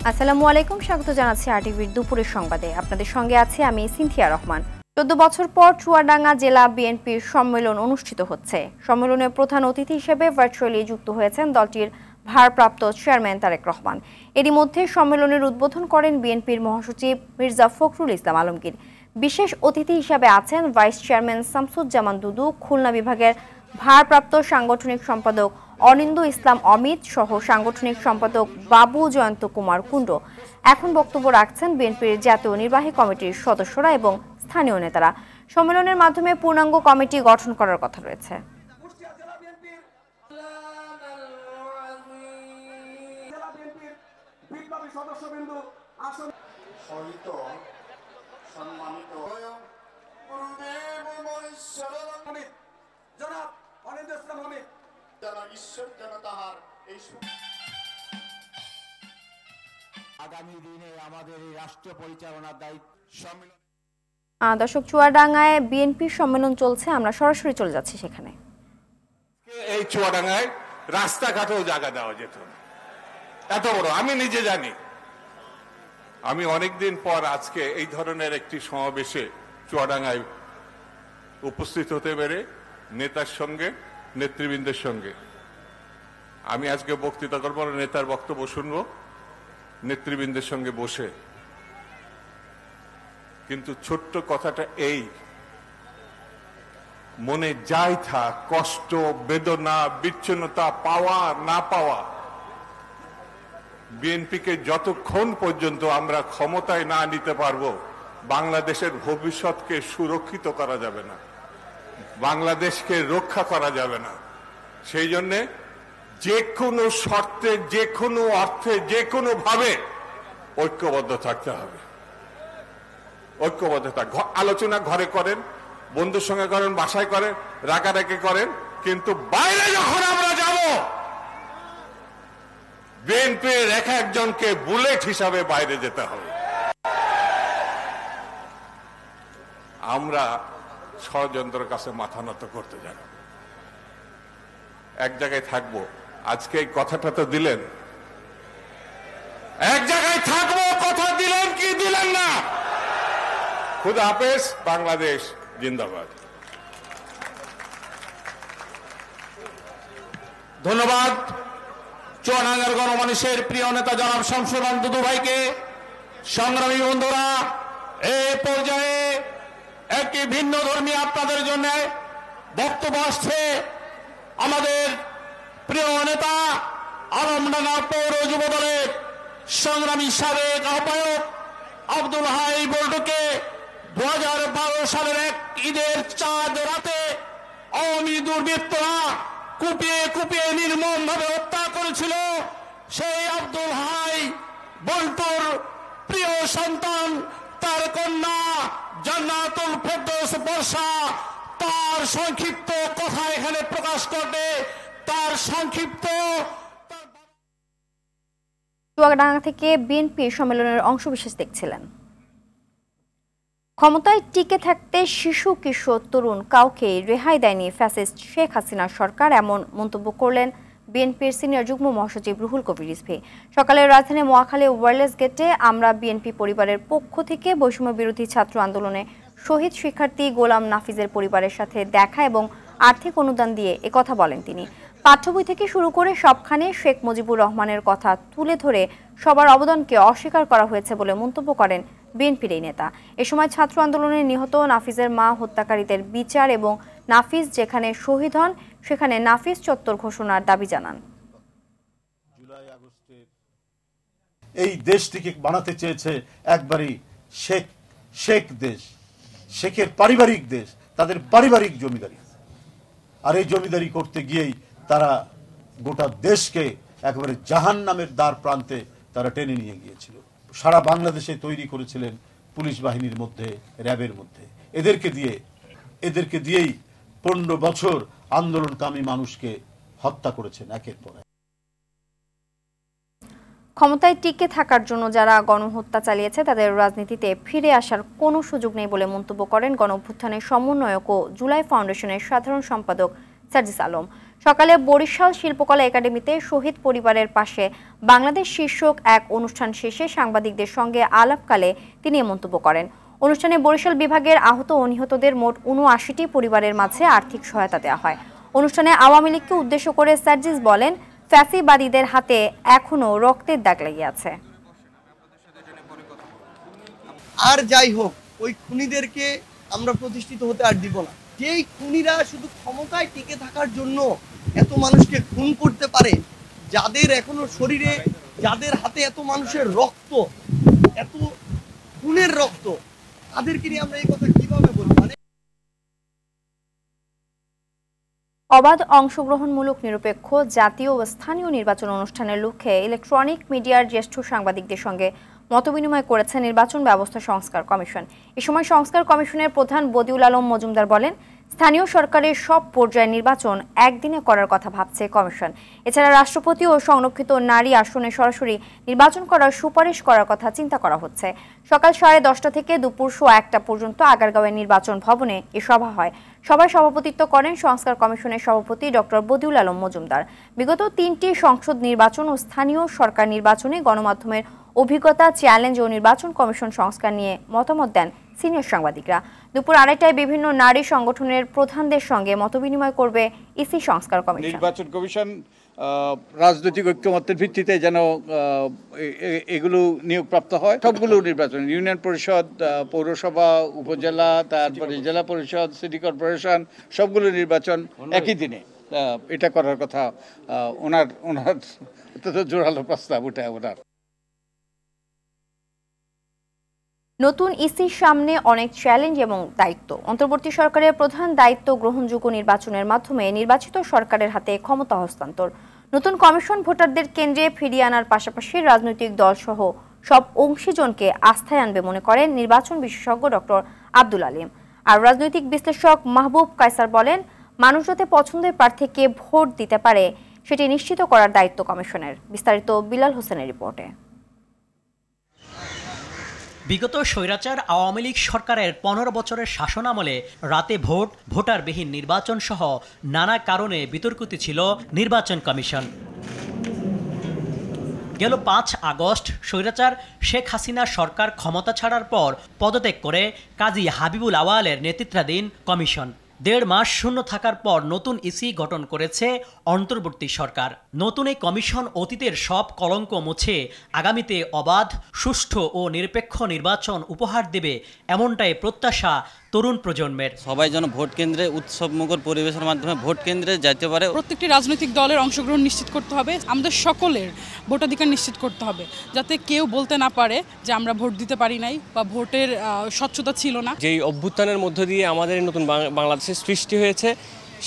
আসসালামু আলাইকুম, স্বাগত জানাচ্ছি আরটিভির দুপুরের সংবাদে। আপনাদের সঙ্গে আছি আমি সিনথিয়া রহমান। ১৪ বছর পর চুয়াডাঙ্গা জেলা বিএনপির সম্মেলন অনুষ্ঠিত হচ্ছে। সম্মেলনে প্রধান অতিথি হিসেবে ভার্চুয়ালি যুক্ত হয়েছেন দলটির ভারপ্রাপ্ত চেয়ারম্যান তারেক রহমান। এরই মধ্যে সম্মেলনের উদ্বোধন করেন বিএনপির মহাসচিব মির্জা ফখরুল ইসলাম আলমগীর। বিশেষ অতিথি হিসেবে আছেন ভাইস চেয়ারম্যান শামসুজ্জামান দুদু, খুলনা বিভাগের ভারপ্রাপ্ত সাংগঠনিক সম্পাদক অনিন্দু ইসলাম অমিত সহ সাংগঠনিক সম্পাদক বাবু জয়ন্ত কুমার কুণ্ড। এখন বক্তব্য রাখছেন বিএনপির জাতীয় নির্বাহী কমিটির সদস্যরা এবং স্থানীয় নেতারা। সম্মেলনের মাধ্যমে পূর্ণাঙ্গ কমিটি গঠন করার কথা রয়েছে। আগামী দিনে আমাদের এই রাষ্ট্র পরিচালনার দায়িত্ব। দর্শক, চুয়াডাঙ্গায় বিএনপির সম্মেলন চলছে, আমরা সরাসরি চলে যাচ্ছি সেখানে। এই চুয়াডাঙ্গায় রাস্তাঘাটেও জায়গা দেওয়া যেত না, এত বড় আমি নিজে জানি। আমি অনেকদিন পর আজকে এই ধরনের একটি সমাবেশে চুয়াডাঙ্গায় উপস্থিত হতে পেরে নেতার সঙ্গে নেতৃবৃন্দের সঙ্গে আমি আজকে বক্তৃতা করব, নেতার বক্তব্য শুনবো নেতৃবৃন্দের সঙ্গে বসে। কিন্তু ছোট্ট কথাটা এই, মনে যাই থাক কষ্ট, বেদনা, বিচ্ছিন্নতা, পাওয়া না পাওয়া, বিএনপিকে যতক্ষণ পর্যন্ত আমরা ক্ষমতায় না নিতে পারবো বাংলাদেশের ভবিষ্যৎকে সুরক্ষিত করা যাবে না, বাংলাদেশকে রক্ষা করা যাবে না। সেই জন্যে যে কোনো শর্তে, যে কোনো অর্থে, যে কোনো ভাবে ঐক্যবদ্ধ থাকতে হবে। ঐক্যবদ্ধ থাক, আলোচনা ঘরে করেন, বন্ধুর সঙ্গে করেন, বাসায় করেন, রাগারাগি করেন, কিন্তু বাইরে যখন আমরা যাব বিএনপির এক একজনকে বুলেট হিসাবে বাইরে যেতে হবে। আমরা ষড়যন্ত্রের কাছে মাথা নত করতে যাব, এক জায়গায় থাকবো। আজকে এই কথাটা তো দিলেন, এক জায়গায় থাকবো কথা দিলেন কি দিলেন না? খুদা হাফেজ, বাংলাদেশ জিন্দাবাদ। ধন্যবাদ চুয়াডাঙ্গার গণমানুষের প্রিয় নেতা জনাব শামসুজ্জামান দুদু ভাইকে। সংগ্রামী বন্ধুরা, এই পর্যায়ে একটি ভিন্ন ধর্মী আপনাদের জন্য বক্তব্য আসছে আমাদের প্রিয় নেতা আলমডাঙ্গা পৌর যুব দলের সংগ্রামী সাবেক আহ্বায়ক আব্দুল হাই বল্টুকে 2012 সালের এক ঈদের চাঁদ রাতে আওয়ামী দুর্বৃত্তরা কুপিয়ে কুপিয়ে নির্মমভাবে হত্যা করেছিল। সেই আব্দুল হাই বল্টুর প্রিয় সন্তান, তার কন্যা জান্নাতুল ফেরদৌস বর্ষা, তার সংক্ষিপ্ত কথা এখানে প্রকাশ করবে। তার সংক্ষিপ্ত চুয়াডাঙ্গা থেকে বিএনপি সম্মেলনের অংশবিশেষ দেখছিলেন। ক্ষমতায় টিকে থাকতে শিশু, কিশোর, তরুণ কাউকে রেহাই দেয়নি ফ্যাসিস্ট শেখ হাসিনার সরকার, এমন মন্তব্য করলেন বিএনপির সিনিয়র যুগ্ম মহাসচিব রুহুল কবির রিজভী। সকালে রাজধানী মহাখালী ওয়্যারলেস গেটে আমরা বিএনপি পরিবারের পক্ষ থেকে বৈষম্য বিরোধী ছাত্র আন্দোলনে শহীদ শিক্ষার্থী গোলাম নাফিজের পরিবারের সাথে দেখা এবং আর্থিক অনুদান দিয়ে একথা বলেন তিনি। পাঠ্যবই থেকে শুরু করে সবখানে শেখ মুজিবুর রহমানের কথা তুলে ধরে সবার অবদানকে অস্বীকার করা হয়েছে বলে মন্তব্য করেন বিএনপির এই নেতা। এ সময় ছাত্র আন্দোলনে নিহত নাফিজের মা হত্যাকারীদের বিচার এবং নাফিজ যেখানে শহীদ হন সেখানে নাফিজ চত্বর ঘোষণার দাবি জানান। জুলাই আগস্টের এই দেশটিকে বানাতে চেয়েছে একবারই শেখ দেশ, শেখের পারিবারিক দেশ, তাদের পারিবারিক জমিদারি। আর এই জমিদারি করতে গিয়েই তারা গোটা দেশকে একেবারে জাহান্নামের দ্বার প্রান্তে তারা টেনে নিয়ে গিয়েছিল। সারা বাংলাদেশে তৈরি করেছিলেন পুলিশ বাহিনীর মধ্যে, র্যাবের মধ্যে। এদেরকে দিয়েই 15 বছর আন্দোলনকামী মানুষকে হত্যা করেছেন একের পর এক। ক্ষমতায় টিকে থাকার জন্য যারা গণহত্যা চালিয়েছে তাদের রাজনীতিতে ফিরে আসার কোনো সুযোগ নেই বলে মন্তব্য করেন গণঅভ্যুত্থানের সমন্বয়ক ও জুলাই ফাউন্ডেশনের সাধারণ সম্পাদক সার্জিস আলম। সকালে বরিশাল শিল্পকলা একাডেমিতে শহীদ পরিবারের পাশে বাংলাদেশ শীর্ষক এক অনুষ্ঠান শেষে সাংবাদিকদের সঙ্গে আলাপকালে তিনি এ মন্তব্য করেন। অনুষ্ঠানে বরিশাল বিভাগের আহত ও নিহতদের মোট ৭৯টি পরিবারের মাঝে আর্থিক সহায়তা দেওয়া হয়। অনুষ্ঠানে আওয়ামী লীগকে উদ্দেশ্য করে সার্জিস বলেন, ফ্যাসিবাদীদের হাতে এখনো রক্তের দাগ লেগে আছে। আর যাই হোক, ওই খুনিদেরকে আমরা প্রতিষ্ঠিত হতে আর দিব না। যেই খুনিরা শুধু ক্ষমতায় টিকে থাকার জন্য এত মানুষকে খুন করতে পারে, যাদের এখনো শরীরে, যাদের হাতে এত মানুষের রক্ত, এত খুনের রক্ত, তাদেরকে নিয়ে আমরা এই কথা কিভাবে বলবো? অবাধ অংশগ্রহণমূলক নিরপেক্ষ জাতীয় ও স্থানীয় নির্বাচন অনুষ্ঠানের লক্ষ্যে ইলেকট্রনিক মিডিয়ার জ্যেষ্ঠ সাংবাদিকদের সঙ্গে মতবিনিময় করেছে নির্বাচন ব্যবস্থা সংস্কার কমিশন। এ সময় সংস্কার কমিশনের প্রধান বদিউল আলম মজুমদার বলেন, স্থানীয় সরকারের সব পর্যায়ে নির্বাচন একদিনে করার কথা ভাবছে কমিশন। এছাড়া রাষ্ট্রপতি ও সংরক্ষিত নারী আসনে সরাসরি নির্বাচন করার সুপারিশ করার কথা চিন্তা করা হচ্ছে। সকাল 10:30 থেকে দুপুর 1:00 পর্যন্ত আগারগাঁওয়ের নির্বাচন ভবনে এ সভা হয়। সভায় সভাপতিত্ব করেন সংস্কার কমিশনের সভাপতি ডক্টর বদিউল আলম মজুমদার। বিগত 3টি সংসদ নির্বাচন ও স্থানীয় সরকার নির্বাচনে গণমাধ্যমের অভিজ্ঞতা, চ্যালেঞ্জ ও নির্বাচন কমিশন সংস্কার নিয়ে মতামত দেন সিনিয়র সাংবাদিকরা। দুপুর 2:30টায় বিভিন্ন নারী সংগঠনের প্রধানদের সঙ্গে মতবিনিময় করবে ইসি সংস্কার কমিশন। নির্বাচন কমিশন রাজনৈতিক ঐক্যমত্যের ভিত্তিতে যেন এগুলো নিয়োগপ্রাপ্ত হয়। সবগুলো নির্বাচন, ইউনিয়ন পরিষদ, পৌরসভা, উপজেলা, তারপরে জেলা পরিষদ, সিটি কর্পোরেশন, সবগুলো নির্বাচন একই দিনে এটা করার কথা ওনার জোরালো প্রস্তাব ওনার। নতুন ইসির সামনে অনেক চ্যালেঞ্জ এবং দায়িত্ব। অন্তর্বর্তী সরকারের প্রধান দায়িত্ব গ্রহণযোগ্য নির্বাচনের মাধ্যমে নির্বাচিত সরকারের হাতে ক্ষমতা হস্তান্তর। নতুন কমিশন ভোটারদের কেন্দ্রে ফিরিয়ে আনার পাশাপাশি রাজনৈতিক দলসহ সব অংশীজনকে আস্থায় আনবে মনে করেন নির্বাচন বিশেষজ্ঞ ডক্টর আব্দুল আলিম। আর রাজনৈতিক বিশ্লেষক মাহবুব কায়সার বলেন, মানুষ যাতে পছন্দের প্রার্থীকে ভোট দিতে পারে সেটি নিশ্চিত করার দায়িত্ব কমিশনের। বিস্তারিত বিলাল হোসেনের রিপোর্টে। বিগত স্বৈরাচার আওয়ামী লীগ সরকারের 15 বছরের শাসনামলে রাতে ভোট, ভোটারবিহীন নির্বাচন সহ নানা কারণে বিতর্কিত ছিল নির্বাচন কমিশন। গেল 5 আগস্ট স্বৈরাচার শেখ হাসিনা সরকার ক্ষমতা ছাড়ার পর পদত্যাগ করে কাজী হাবিবুল আওয়ালের নেতৃত্বাধীন কমিশন 1.5 মাস শূন্য থাকার পর নতুন ইসি গঠন করেছে অন্তর্বর্তী সরকার। নতুন এই কমিশন অতীতের সব কলঙ্ক মুছে আগামীতে অবাধ, সুষ্ঠু ও নিরপেক্ষ নির্বাচন উপহার দেবে, এমনটাই প্রত্যাশা তরুণ প্রজন্মের। সবাই যেন ভোট কেন্দ্রে উৎসবমুখর পরিবেশের মাধ্যমে ভোট কেন্দ্রে যেতে পারে। প্রত্যেকটি রাজনৈতিক দলের অংশগ্রহণ নিশ্চিত করতে হবে, আমাদের সকলের ভোটাধিকার নিশ্চিত করতে হবে, যাতে কেউ বলতে না পারে যে আমরা ভোট দিতে পারি নাই বা ভোটের স্বচ্ছতা ছিল না। যেই অভ্যুত্থানের মধ্য দিয়ে আমাদের নতুন বাংলাদেশের সৃষ্টি হয়েছে,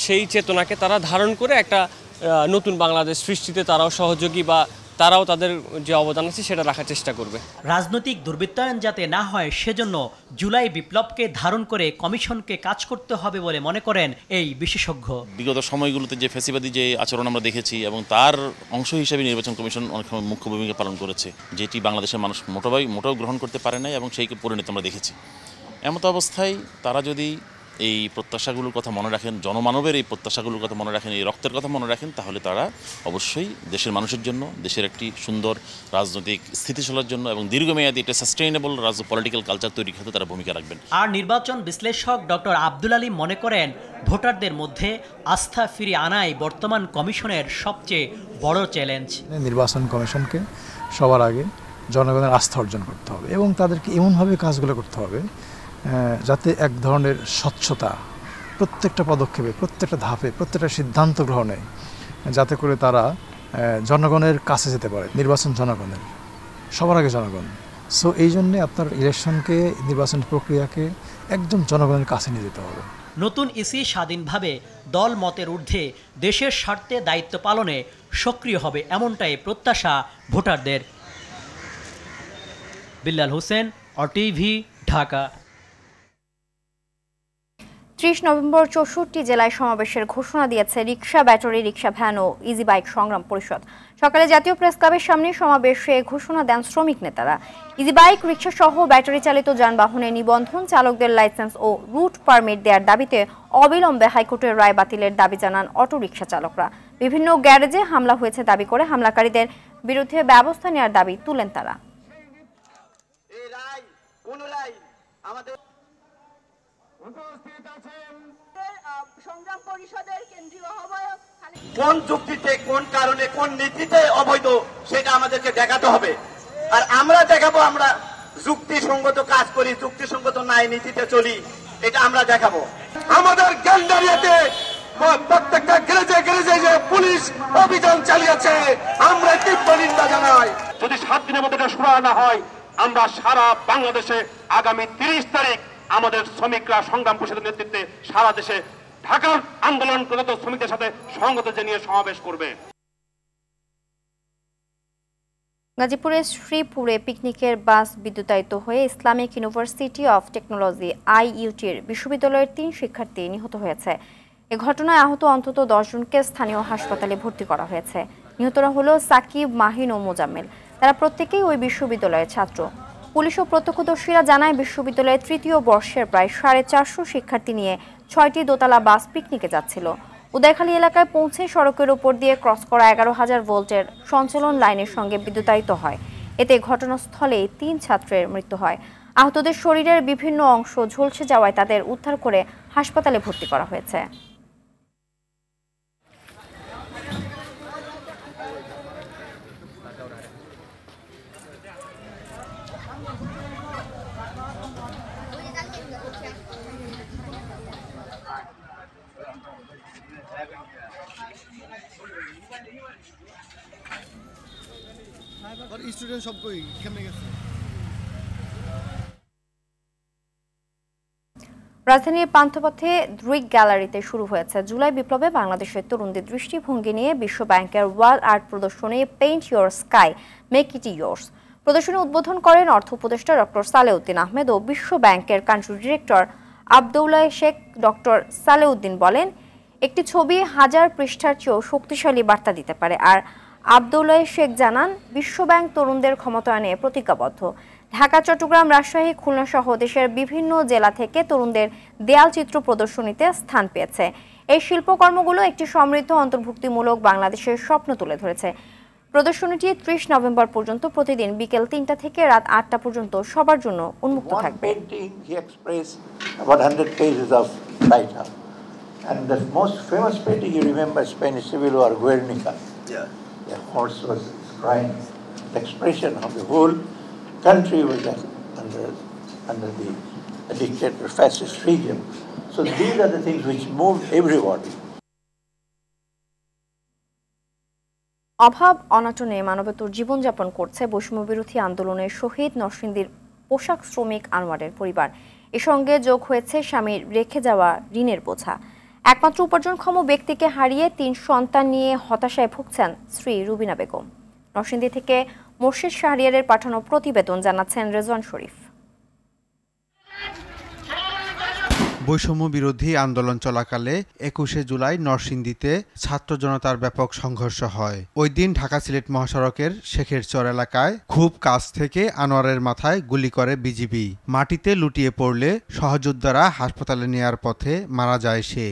সেই চেতনাকে তারা ধারণ করে একটা নতুন বাংলাদেশ সৃষ্টিতে তারাও সহযোগী বা তারাও তাদের যে অবদান আছে সেটা রাখার চেষ্টা করবে। রাজনৈতিক দুর্বৃত্তায়ন যাতে না হয় সেজন্য জুলাই বিপ্লবকে ধারণ করে কমিশনকে কাজ করতে হবে বলে মনে করেন এই বিশেষজ্ঞ। বিগত সময়গুলোতে যে ফ্যাসিবাদী যে আচরণ আমরা দেখেছি এবং তার অংশ হিসেবে নির্বাচন কমিশন অনেক সময় মুখ্য ভূমিকা পালন করেছে, যেটি বাংলাদেশের মানুষ মোটেও গ্রহণ করতে পারে নাই এবং সেই পরিণতি আমরা দেখেছি। এমত অবস্থায় তারা যদি এই প্রত্যাশাগুলোর কথা মনে রাখেন, জনমানবের এই প্রত্যাশাগুলোর কথা মনে রাখেন, এই রক্তের কথা মনে রাখেন, তাহলে তারা অবশ্যই দেশের মানুষের জন্য, দেশের একটি সুন্দর রাজনৈতিক স্থিতিশীলতার জন্য এবং দীর্ঘমেয়াদী একটা সাস্টেইনেবল পলিটিক্যাল কালচার তৈরির ক্ষেত্রে তারা ভূমিকা রাখবেন। আর নির্বাচন বিশ্লেষক ডক্টর আব্দুল আলিম মনে করেন, ভোটারদের মধ্যে আস্থা ফিরিয়ে আনাই বর্তমান কমিশনের সবচেয়ে বড় চ্যালেঞ্জ। নির্বাচন কমিশনকে সবার আগে জনগণের আস্থা অর্জন করতে হবে এবং তাদেরকে এমনভাবে কাজগুলো করতে হবে যাতে এক ধরনের স্বচ্ছতা প্রত্যেকটা পদক্ষেপে, প্রত্যেকটা ধাপে, প্রত্যেকটা সিদ্ধান্ত গ্রহণে, যাতে করে তারা জনগণের কাছে যেতে পারে। নির্বাচন জনগণের, সবার আগে জনগণ। সো এই জন্যে আপনার ইলেকশনকে, নির্বাচন প্রক্রিয়াকে একদম জনগণের কাছে নিয়ে যেতে হবে। নতুন ইসি স্বাধীনভাবে দল মতের ঊর্ধ্বে দেশের স্বার্থে দায়িত্ব পালনে সক্রিয় হবে, এমনটাই প্রত্যাশা ভোটারদের। বিলাল হোসেন, RTV, ঢাকা। 30 নভেম্বর 64 জেলায় সমাবেশের ঘোষণা দিয়েছে রিকশা, ব্যাটারি রিকশা, ভ্যান ও ইজি বাইক সংগ্রাম পরিষদ। সকালে জাতীয় প্রেস ক্লাবের সামনে সমাবেশে ঘোষণা দেন শ্রমিক নেতারা। ইজি বাইক, রিকশা সহ ব্যাটারি চালিত যানবাহনের নিবন্ধন, চালকদের লাইসেন্স ও রুট পারমিট দেওয়ার দাবিতে অবিলম্বে হাইকোর্টের রায় বাতিলের দাবি জানান অটো রিকশা চালকরা। বিভিন্ন গ্যারেজে হামলা হয়েছে দাবি করে হামলাকারীদের বিরুদ্ধে ব্যবস্থা নেওয়ার দাবি তুলেন তারা। কোন যুক্তিতে, কোন কারণে, কোন নীতিতে অবৈধ সেটা আমাদেরকে দেখাতে হবে। আর আমরা দেখাবো আমরা যুক্তিসঙ্গত কাজ করি, যুক্তিসঙ্গত নাই নীতিতে চলি, এটা আমরা দেখাবো। আমাদের গ্যান্ডারিয়াতে প্রত্যেকটা গ্যারেজে গ্যারেজে যে পুলিশ অভিযান চালিয়েছে, আমরা তীব্র নিন্দা জানাই। যদি 7 দিনের মধ্যে এটা শুরু না হয়, আমরা সারা বাংলাদেশে আগামী 30 তারিখ আমাদের শ্রমিকরা সংগ্রাম পরিষদের নেতৃত্বে সারা দেশে ঢাকার আন্দোলনরত শ্রমিকদের সাথে সংহত জানিয়ে সমাবেশ করবে। গাজীপুরের শ্রীপুরে পিকনিকের বাস বিদ্যুতায়িত হয়ে ইসলামিক ইউনিভার্সিটি অফ টেকনোলজি IUTর বিশ্ববিদ্যালয়ের 3 শিক্ষার্থী নিহত হয়েছে। এ ঘটনায় আহত অন্তত 10 জনকে স্থানীয় হাসপাতালে ভর্তি করা হয়েছে। নিহতরা হলো সাকিব, মাহিন ও মোজাম্মেল। তারা প্রত্যেকেই ওই বিশ্ববিদ্যালয়ের ছাত্র। পুলিশ ও প্রত্যক্ষদর্শীরা জানায় বিশ্ববিদ্যালয়ের 3য় বর্ষের প্রায় 450 শিক্ষার্থী নিয়ে 6টি দোতলা বাস পিকনিকে যাচ্ছিল। উদয়খালী এলাকায় পৌঁছে সড়কের উপর দিয়ে ক্রস করা 11,000 ভোল্টের সঞ্চালন লাইনের সঙ্গে বিদ্যুতায়িত হয়। এতে ঘটনাস্থলে 3 ছাত্রের মৃত্যু হয়। আহতদের শরীরের বিভিন্ন অংশ ঝলসে যাওয়ায় তাদের উদ্ধার করে হাসপাতালে ভর্তি করা হয়েছে। রাজধানীর পান্থপথে দ্রুইক গ্যালারিতে শুরু হয়েছে জুলাই বিপ্লবে বাংলাদেশের তরুণদের দৃষ্টিভঙ্গি নিয়ে বিশ্ব ব্যাংকের ওয়াল আর্ট প্রদর্শনী paint your sky, make it yours. প্রদর্শনী উদ্বোধন করেন অর্থ উপদেষ্টা ডক্টর সালেউদ্দিন আহমেদ ও বিশ্ব ব্যাংকের country director Abdullah Sheikh. Doctor Salehuddin বলেন, একটি ছবি 1000 পৃষ্ঠার চেয়েও শক্তিশালী বার্তা দিতে পারে। আর আবদুল্লাহ শেখ জানান, বিশ্ব ব্যাংক তরুণদের ক্ষমতায়নে প্রতিজ্ঞাবদ্ধ। ঢাকা, চট্টগ্রাম, রাজশাহী, খুলনা সহ দেশের বিভিন্ন জেলা থেকে তরুণদের দেয়াল চিত্র প্রদর্শনীতে স্থান পেয়েছে। এই শিল্পকর্মগুলো একটি সমৃদ্ধ অন্তর্ভুক্তিমূলক বাংলাদেশের স্বপ্ন তুলে ধরেছে। প্রদর্শনীটি 30 নভেম্বর পর্যন্ত প্রতিদিন বিকেল 3টা থেকে রাত 8টা পর্যন্ত সবার জন্য উন্মুক্ত থাকবে। And the most famous painting you remember, Spanish Civil War, Guernica. Yeah. The horse was crying. The expression of the whole country was under the dictator fascist regime. So these are the things which moved everybody. অভাব অনাটনে মানবেতর জীবনযাপন করছে বৈষম্যবিরোধী আন্দোলনের শহীদ নরসিংদীর পোশাক শ্রমিক আনোয়ারের পরিবার। এর সঙ্গে যোগ হয়েছে স্বামীর রেখে যাওয়া ঋণের বোঝা। একমাত্র উপার্জনক্ষম ব্যক্তিকে হারিয়ে 3 সন্তান নিয়ে হতাশায় ভুগছেন স্ত্রী রুবিনা বেগম। নরসিংদী থেকে মোর্শেদ শাহরিয়ারের পাঠানো প্রতিবেদন জানাচ্ছেন রেজওয়ান শরীফ। বৈষম্য বিরোধী আন্দোলন চলাকালে 21শে জুলাই নরসিংদীতে ছাত্র জনতার ব্যাপক সংঘর্ষ হয়। ওই দিন ঢাকা সিলেট মহাসড়কের শেখেরচর এলাকায় খুব কাছ থেকে আনোয়ারের মাথায় গুলি করে বিজিবি। মাটিতে লুটিয়ে পড়লে সহযোদ্ধারা হাসপাতালে নেয়ার পথে মারা যায় সে।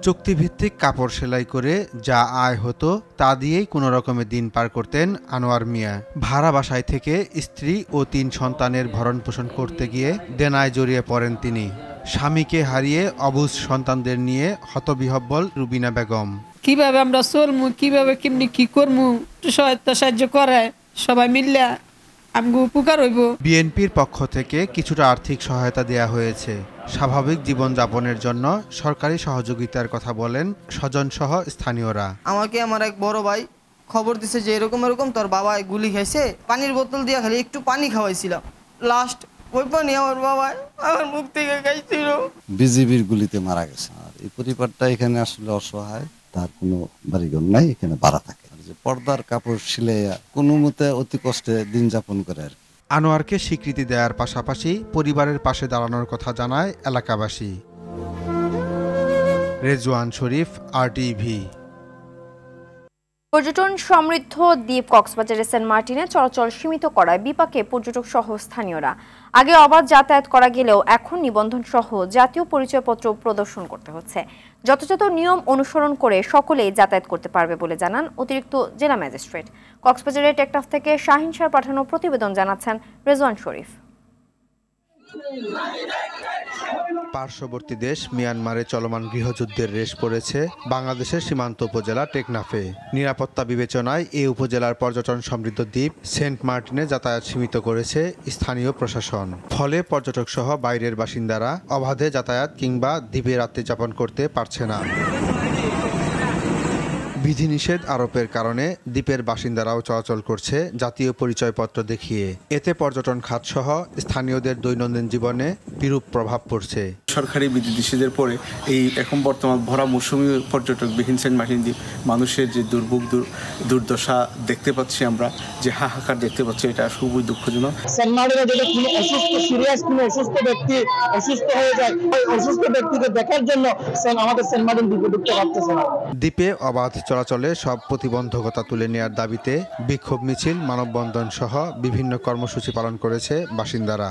চুক্তিভিত্তিক কাপড় সেলাই করে যা আয় হতো তা দিয়েই কোনো রকমে দিন পার করতেন আনোয়ার মিয়া। ভাড়া বাসায় থেকে স্ত্রী ও 3 সন্তানের ভরণ পোষণ করতে গিয়ে দেনায় জড়িয়ে পড়েন তিনি। স্বামীকে হারিয়ে অবুঝ সন্তানদের নিয়ে হতবিহ্বল রুবিনা বেগম। কিভাবে আমরা চলমু, কিভাবে কেমনি কি করমু, সাহায্য করে সবাই মিললে আমগো উপকার হইব। বিএনপির পক্ষ থেকে কিছুটা আর্থিক সহায়তা দেয়া হয়েছে। স্বাভাবিক জীবনযাপনের জন্য সরকারি সহযোগিতার কথা বলেন স্বজন সহ স্থানীয়রা। আমাকে আমার এক বড় ভাই খবর দিছে যে এরকম এরকম তোর বাবা গুলি খাইছে, পানির বোতল দিয়ে খালি একটু পানি খাওয়াইছিলাম, লাস্ট ওই পানি আমার বাবা আমার মুখ থেকে খাইছিল। বিজিবির গুলিতে মারা গেছে। আর এই পরিবারটা এখানে আসলে অসহায়, তার কোনো বাড়িঘর নাই, এখানে ভাড়া থাকে। যে পর্দার কাপড় সিলাইয়া কোনো মতে অতি কষ্টে দিন যাপন করে আর কি। আনোয়ারকে স্বীকৃতি দেওয়ার পাশাপাশি পরিবারের পাশে দাঁড়ানোর কথা জানায় এলাকাবাসী। রেজওয়ান শরীফ, RTV। পর্যটন সমৃদ্ধ দ্বীপ কক্সবাজারের সেন্ট মার্টিনে চলাচল সীমিত করায় বিপাকে পর্যটক সহ স্থানীয়রা। আগে অবাধ যাতায়াত করা গেলেও এখন নিবন্ধন সহ জাতীয় পরিচয়পত্র প্রদর্শন করতে হচ্ছে। যথাযথ নিয়ম অনুসরণ করে সকলেই যাতায়াত করতে পারবে বলে জানান অতিরিক্ত জেলা ম্যাজিস্ট্রেট। কক্সবাজারের টেকনাফ থেকে শাহিন শাহর পাঠানো প্রতিবেদন জানাচ্ছেন রেজওয়ান শরীফ। পার্শ্ববর্তী দেশ মিয়ানমারে চলমান গৃহযুদ্ধের রেশ পড়েছে বাংলাদেশের সীমান্ত উপজেলা টেকনাফে। নিরাপত্তা বিবেচনায় এই উপজেলার পর্যটন সমৃদ্ধ দ্বীপ সেন্ট মার্টিনে যাতায়াত সীমিত করেছে স্থানীয় প্রশাসন। ফলে পর্যটক সহ বাইরের বাসিন্দারা অবাধে যাতায়াত কিংবা দ্বীপে রাত্রি যাপন করতে পারছে না। বিধিনিষেধ আরোপের কারণে দ্বীপের বাসিন্দারাও চলাচল করছে জাতীয় পরিচয়পত্র দেখিয়ে। এতে পর্যটন খাত সহ স্থানীয়দের দৈনন্দিন জীবনে বিরূপ প্রভাব পড়ছে। সরকারি বিধিনিষেধের পরে এই এখন বর্তমান ভরা মৌসুমী পর্যটকবিহীন সেন্ট মার্টিন দ্বীপ মানুষের যে দুর্ভোগ দুর্দশা দেখতে পাচ্ছি আমরা, যে হাহাকার দেখতে পাচ্ছি, এটা খুবই দুঃখজনক। সেন্ট মার্টিনে যদি কোনো অসুস্থ ব্যক্তি অসুস্থ হয়ে যায়, ওই অসুস্থ ব্যক্তিকে দেখার জন্য আমাদের সেন্ট মার্টিন দ্বীপে ঢুকতে পারতেছে না। দ্বীপে অবাধ চলাচলে সব প্রতিবন্ধকতা তুলে নেওয়ার দাবিতে বিক্ষোভ মিছিল, মানববন্ধন সহ বিভিন্ন কর্মসূচি পালন করেছে বাসিন্দারা।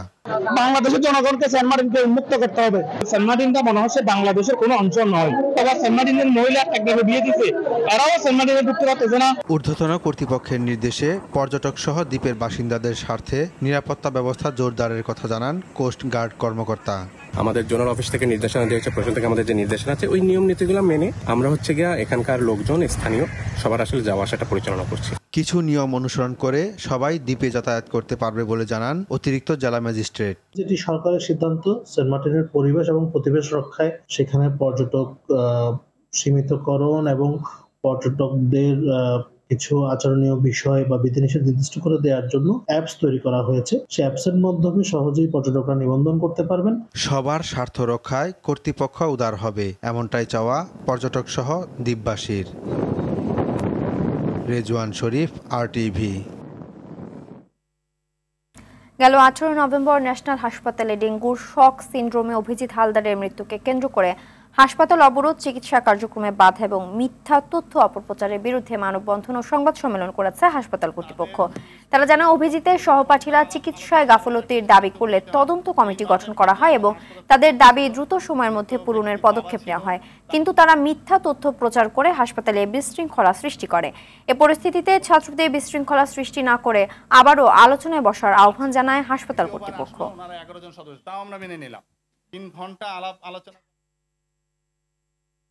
বাংলাদেশের জনগণকে সেন্ট মার্টিনকে উন্মুক্ত করতে হবে। সেন্ট মার্টিনটা মনে হচ্ছে বাংলাদেশের কোনো অঞ্চল নয়। আবার সেন্ট মার্টিনের মহিলা একভাবে বিয়ে দিচ্ছে, এরাও সেন্ট মার্টিনে ঢুকতে পারতেছে না। ঊর্ধ্বতন কর্তৃপক্ষের নির্দেশে পর্যটক সহ দ্বীপের বাসিন্দাদের স্বার্থে নিরাপত্তা ব্যবস্থা জোরদারের কথা জানান কোস্ট গার্ড কর্মকর্তা। আমাদের জোনাল অফিস থেকে নির্দেশনা দেওয়া হচ্ছে, প্রশাসন থেকে আমাদের যে নির্দেশনা আছে ওই নিয়ম নীতিগুলো মেনে আমরা এখানকার লোকজন স্থানীয় সবার আসলে যাওয়া আসাটা পরিচালনা করছি। কিছু নিয়ম অনুসরণ করে সবাই দ্বীপে যাতায়াত করতে পারবে বলে জানান অতিরিক্ত জেলা ম্যাজিস্ট্রেট। যেটি সরকারের সিদ্ধান্ত সেন্ট মার্টিনের পরিবেশ এবং প্রতিবেশ রক্ষায় সেখানে পর্যটক সীমিতকরণ এবং পর্যটকদের কিছু আচরণীয় বিষয় বা বিধিনিষেধ নির্দিষ্ট করে দেওয়ার জন্য অ্যাপস তৈরি করা হয়েছে। সেই অ্যাপসের মাধ্যমে সহজেই পর্যটকরা নিবন্ধন করতে পারবেন। সবার স্বার্থ রক্ষায় কর্তৃপক্ষ উদার হবে, এমনটাই চাওয়া পর্যটক সহ দ্বীপবাসীর। রেজওয়ান শরীফ, RTV। গেল 18 নভেম্বর ন্যাশনাল হাসপাতালে ডেঙ্গুর শক সিন্ড্রোমে অভিজিৎ হালদারের মৃত্যুকে কেন্দ্র করে হাসপাতাল অবরোধ, চিকিৎসা কার্যক্রমে বাধা এবং মিথ্যা তথ্য অপপ্রচারের বিরুদ্ধে মানববন্ধন ও সংবাদ সম্মেলন করেছে হাসপাতাল কর্তৃপক্ষ। তারা জানায়, অভিজিতের সহপাঠীরা চিকিৎসায় গাফলতির দাবি করলে তদন্ত কমিটি গঠন করা হয় এবং তাদের দাবি দ্রুত সময়ের মধ্যে পূরণের পদক্ষেপ নেওয়া হয়। কিন্তু তারা মিথ্যা তথ্য প্রচার করে হাসপাতালে বিশৃঙ্খলা সৃষ্টি করে। এ পরিস্থিতিতে ছাত্রদের বিশৃঙ্খলা সৃষ্টি না করে আবারও আলোচনায় বসার আহ্বান জানায় হাসপাতাল কর্তৃপক্ষ।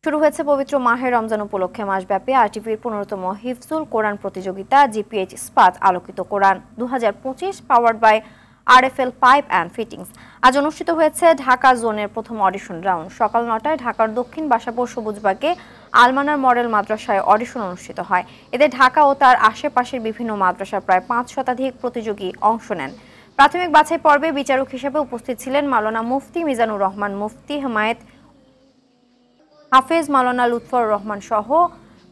শুরু হয়েছে পবিত্র মাহে রমজান উপলক্ষে মাসব্যাপী RTVর 15তম হিফজুল কোরআন প্রতিযোগিতা GPH ইস্পাত আলোকিত কোরআন 2025 powered by RFL pipe and fittings. আজ অনুষ্ঠিত হয়েছে ঢাকা জোনের প্রথম অডিশন রাউন্ড। সকাল 9টায় ঢাকার দক্ষিণ বাসাবোর সবুজবাগে আলমানার মডেল মাদ্রাসায় অডিশন অনুষ্ঠিত হয়। এতে ঢাকা ও তার আশেপাশের বিভিন্ন মাদ্রাসার প্রায় 5 শতাধিক প্রতিযোগী অংশ নেন। প্রাথমিক বাছাই পর্বে বিচারক হিসেবে উপস্থিত ছিলেন মাওলানা মুফতি মিজানুর রহমান, মুফতি হিমায়েত, হাফেজ মাওলানা লুৎফর রহমান সহ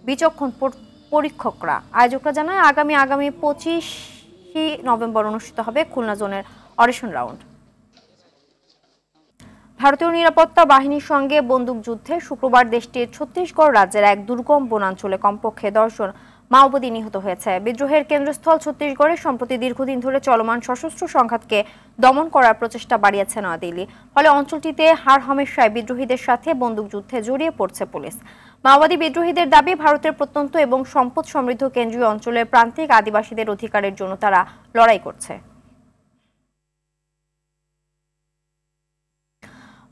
বিচক্ষণ পরীক্ষকরা। আয়োজকরা জানায়, আগামী 25 নভেম্বর অনুষ্ঠিত হবে খুলনা জোনের অডিশন রাউন্ড। ভারতীয় নিরাপত্তা বাহিনীর সঙ্গে বন্দুকযুদ্ধে শুক্রবার দেশটির ছত্তিশগড় রাজ্যের এক দুর্গম বনাঞ্চলে কমপক্ষে 10 জন মাওবাদী নিহত হয়েছে। বিদ্রোহের কেন্দ্রস্থল ছত্তিশগড়ে সম্প্রতি দীর্ঘদিন ধরে চলমান সশস্ত্র সংঘাতকে দমন করার প্রচেষ্টা বাড়িয়েছে নয়াদিল্লি। ফলে অঞ্চলটিতে হারহমেশায় বিদ্রোহীদের সাথে বন্দুকযুদ্ধে জড়িয়ে পড়ছে পুলিশ। মাওবাদী বিদ্রোহীদের দাবি, ভারতের প্রত্যন্ত এবং সম্পদ সমৃদ্ধ কেন্দ্রীয় অঞ্চলের প্রান্তিক আদিবাসীদের অধিকারের জন্য তারা লড়াই করছে।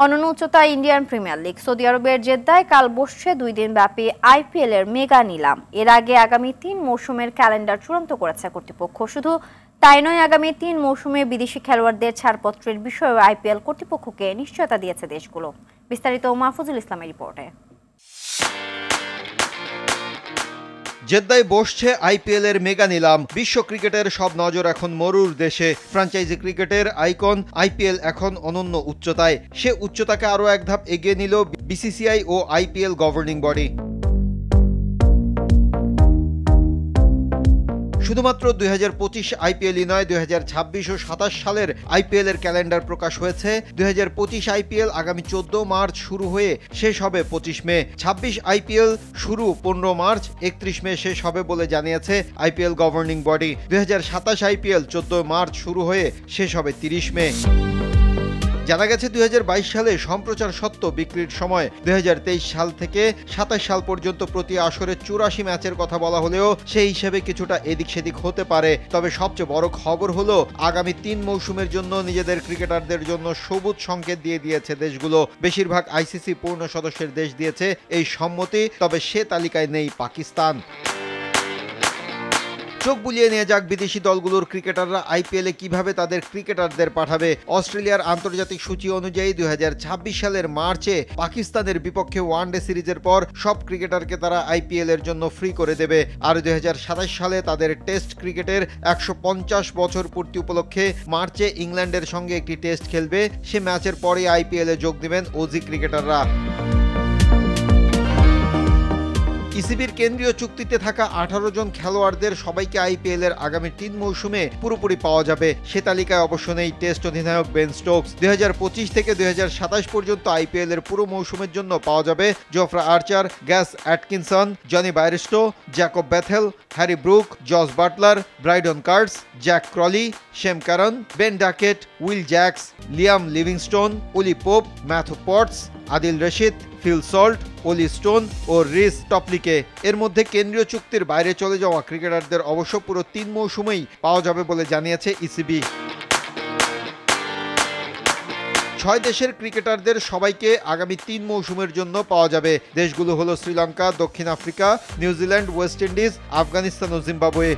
অনন্য উচ্চতা ইন্ডিয়ান প্রিমিয়ার লিগ। সৌদি আরবের জেদ্দায় কাল বসছে 2 দিন ব্যাপী IPL এর মেগা নিলাম। এর আগে আগামী 3 মৌসুমের ক্যালেন্ডার চূড়ান্ত করেছে কর্তৃপক্ষ। শুধু তাই নয়, আগামী 3 মৌসুমে বিদেশি খেলোয়াড়দের ছাড়পত্রের বিষয়েও IPL কর্তৃপক্ষকে নিশ্চয়তা দিয়েছে দেশগুলো। বিস্তারিত মাহফুজুল ইসলামের রিপোর্টে। জেদ্দায় বসছে IPL এর মেগা নিলাম। বিশ্ব ক্রিকেটের সব নজর এখন মরুর দেশে। ফ্র্যাঞ্চাইজি ক্রিকেটের আইকন IPL এখন অনন্য উচ্চতায়। সে উচ্চতাকে আরও এক ধাপ এগিয়ে নিল BCCI ও IPL গভর্নিং বডি। শুধুমাত্র 2025 আইপিএলই নয়, 2026 ও 27 সালের আইপিএল এর ক্যালেন্ডার প্রকাশ হয়েছে। 2025 আইপিএল আগামী 14 মার্চ শুরু হয়ে শেষ হবে 25 মে। 26 আইপিএল শুরু 15 মার্চ, 31 মে শেষ হবে বলে জানিয়েছে IPL governing body. 2027 IPL 14 March শুরু হয়ে শেষ হবে 30 মে। জানা গেছে 2022 সালে সম্প্রচার সত্ত্ব বিক্রির সময় 2023 সাল থেকে 27 সাল পর্যন্ত প্রতি আসরে 84 ম্যাচের কথা বলা হলেও সেই হিসেবে কিছুটা এদিক সেদিক হতে পারে। তবে সবচেয়ে বড় খবর হলো আগামী 3 মৌসুমের জন্য নিজেদের ক্রিকেটারদের জন্য সবুজ সংকেত দিয়ে দিয়েছে দেশগুলো। বেশিরভাগ আইসিসি পূর্ণ সদস্যের দেশ দিয়েছে এই সম্মতি, তবে সে তালিকায় নেই পাকিস্তান। চোখ বুলিয়ে নিয়ে যাক বিদেশি দলগুলোর ক্রিকেটাররা আইপিএলে কিভাবে তাদের ক্রিকেটারদের পাঠাবে। অস্ট্রেলিয়ার আন্তর্জাতিক সূচি অনুযায়ী 2026 সালের মার্চে পাকিস্তানের বিপক্ষে ওয়ানডে সিরিজের পর সব ক্রিকেটারকে তারা আইপিএল এর জন্য ফ্রি করে দেবে। আর 2027 সালে তাদের টেস্ট ক্রিকেটের 150 বছর পূর্তি উপলক্ষে মার্চে ইংল্যান্ডের সঙ্গে একটি টেস্ট খেলবে। সে ম্যাচের পরেই আইপিএলে যোগ দেবেন ওজি ক্রিকেটাররা। ইসিবির কেন্দ্রীয় চুক্তিতে থাকা 18 জন খেলোয়াড়দের সবাইকে আইপিএল এর আগামী 3 মৌসুমে পুরোপুরি পাওয়া যাবে। সে তালিকায় অবশ্য নেই টেস্ট অধিনায়ক বেন স্টোকস। 2025 থেকে 2027 পর্যন্ত আইপিএল এর পুরো মৌসুমের জন্য পাওয়া যাবে Jofra Archer, Gus Atkinson, Jonny Bairstow, Jacob Bethell, Harry Brook, Jos Buttler, Brydon Carse, Jack Crawley, Sam Curran, Ben Duckett, Will Jacks, Liam Livingstone, Ollie Pope, Matthew Potts, Adil Rashid, Phil Salt, Olly Stone ও Reece টপলিকে। এর মধ্যে কেন্দ্রীয় চুক্তির বাইরে চলে যাওয়া ক্রিকেটারদের অবশ্য পুরো 3 মৌসুমেই পাওয়া যাবে বলে জানিয়েছে ইসিবি। 6 দেশের ক্রিকেটারদের সবাইকে আগামী 3 মৌসুমের জন্য পাওয়া যাবে। দেশগুলো হলো শ্রীলঙ্কা, দক্ষিণ Africa, New Zealand, West Indies, Afghanistan ও জিম্বাবুয়ে।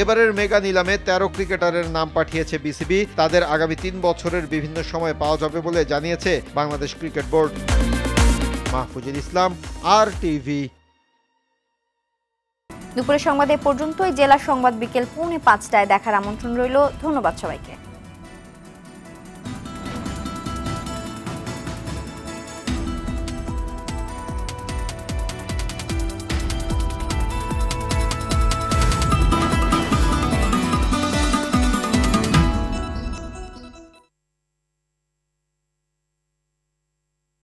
এবারের মেগা নিলামে 13 ক্রিকেটারের নাম পাঠিয়েছে বিসিবি। তাদের আগামী 3 বছরের বিভিন্ন সময় পাওয়া যাবে বলে জানিয়েছে বাংলাদেশ ক্রিকেট বোর্ড। মাহফুজুল ইসলাম, RTV। দুপুরের সংবাদ এ পর্যন্তই। জেলা সংবাদ বিকেল 4:45টায় দেখার আমন্ত্রণ রইল। ধন্যবাদ সবাইকে।